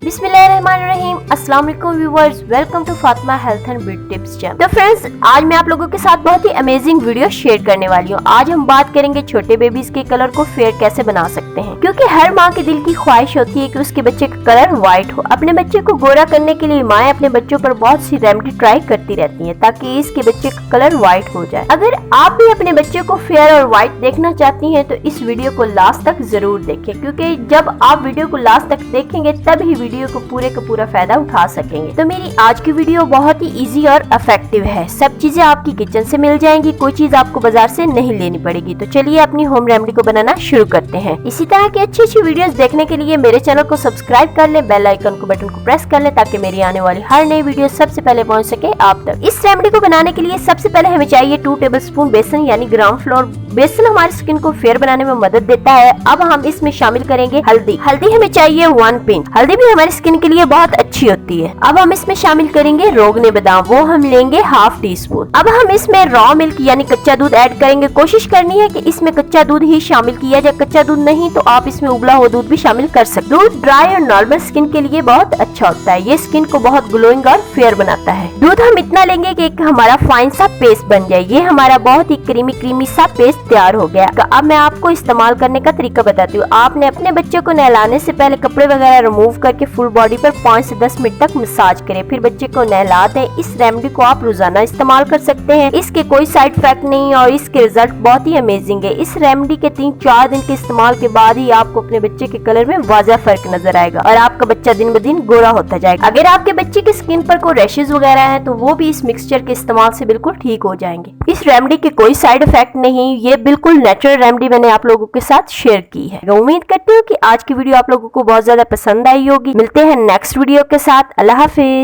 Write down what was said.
बिस्मिल्लाहिर्रहमानिर्रहीम। अस्सलाम वालेकुम viewers, welcome to Fatima health and beauty tips channel. तो फ्रेंड्स, आज मैं आप लोगों के साथ बहुत ही अमेजिंग वीडियो शेयर करने वाली हूँ। आज हम बात करेंगे छोटे बेबीज के कलर को फेयर कैसे बना सकते हैं, क्योंकि हर माँ के दिल की ख्वाहिश होती है कि उसके बच्चे का कलर व्हाइट हो। अपने बच्चे को गोरा करने के लिए माएँ अपने बच्चों पर बहुत सी रेमेडी ट्राई करती रहती है ताकि इसके बच्चे का कलर व्हाइट हो जाए। अगर आप भी अपने बच्चे को फेयर और व्हाइट देखना चाहती हैं तो इस वीडियो को लास्ट तक जरूर देखें, क्योंकि जब आप वीडियो को लास्ट तक देखेंगे तभी वीडियो को पूरे का पूरा फायदा उठा सकेंगे। तो मेरी आज की वीडियो बहुत ही इजी और इफेक्टिव है। सब चीजें आपकी किचन से मिल जाएंगी, कोई चीज आपको बाजार से नहीं लेनी पड़ेगी। तो चलिए अपनी होम रेमेडी को बनाना शुरू करते हैं। इसी तरह की अच्छी अच्छी वीडियोस देखने के लिए मेरे चैनल को सब्सक्राइब कर ले, बेल आइकन को बटन को प्रेस कर ले ताकि मेरी आने वाली हर नई वीडियो सबसे पहले पहुंच सके आप तक। इस रेमेडी को बनाने के लिए सबसे पहले हमें चाहिए 2 टेबलस्पून बेसन यानी ग्राम फ्लोर। बेसन हमारी स्किन को फेयर बनाने में मदद देता है। अब हम इसमें शामिल करेंगे हल्दी। हल्दी हमें चाहिए 1 पिंच। हल्दी भी हमारी स्किन के लिए बहुत अच्छी होती है। अब हम इसमें शामिल करेंगे रोगने बादाम, वो हम लेंगे ½ टीस्पून। अब हम इसमें रॉ मिल्क यानी कच्चा दूध ऐड करेंगे। कोशिश करनी है कि इसमें कच्चा दूध ही शामिल किया जाए। कच्चा दूध नहीं तो आप इसमें उबला हुआ दूध भी शामिल कर सकते। दूध ड्राई और नॉर्मल स्किन के लिए बहुत अच्छा होता है। ये स्किन को बहुत ग्लोइंग और फेयर बनाता है। दूध हम इतना लेंगे कि एक हमारा फाइन सा पेस्ट बन जाए। ये हमारा बहुत ही क्रीमी सा पेस्ट तैयार हो गया। अब मैं आपको इस्तेमाल करने का तरीका बताती हूँ। आपने अपने बच्चे को नहलाने से पहले कपड़े वगैरह रिमूव करके फुल बॉडी पर 5 से 10 मिनट तक मसाज करें, फिर बच्चे को नहला दें। इस रेमेडी को आप रोजाना इस्तेमाल कर सकते हैं। इसके कोई साइड इफेक्ट नहीं और इसके रिजल्ट बहुत ही अमेजिंग है। इस रेमेडी के 3-4 दिन के इस्तेमाल के बाद ही आपको अपने बच्चे के कलर में वाज़ा फर्क नजर आएगा और आपका बच्चा दिन ब दिन गोरा होता जाएगा। अगर आपके बच्चे की स्किन पर कोई रैशेज वगैरह है तो वो भी इस मिक्सचर के इस्तेमाल से बिल्कुल ठीक हो जाएंगे। इस रेमेडी के कोई साइड इफेक्ट नहीं, ये बिल्कुल नेचुरल रेमेडी मैंने आप लोगों के साथ शेयर की है। उम्मीद करती हूँ कि आज की वीडियो आप लोगों को बहुत ज्यादा पसंद आई होगी। मिलते हैं नेक्स्ट वीडियो के साथ। अल्लाह हाफिज।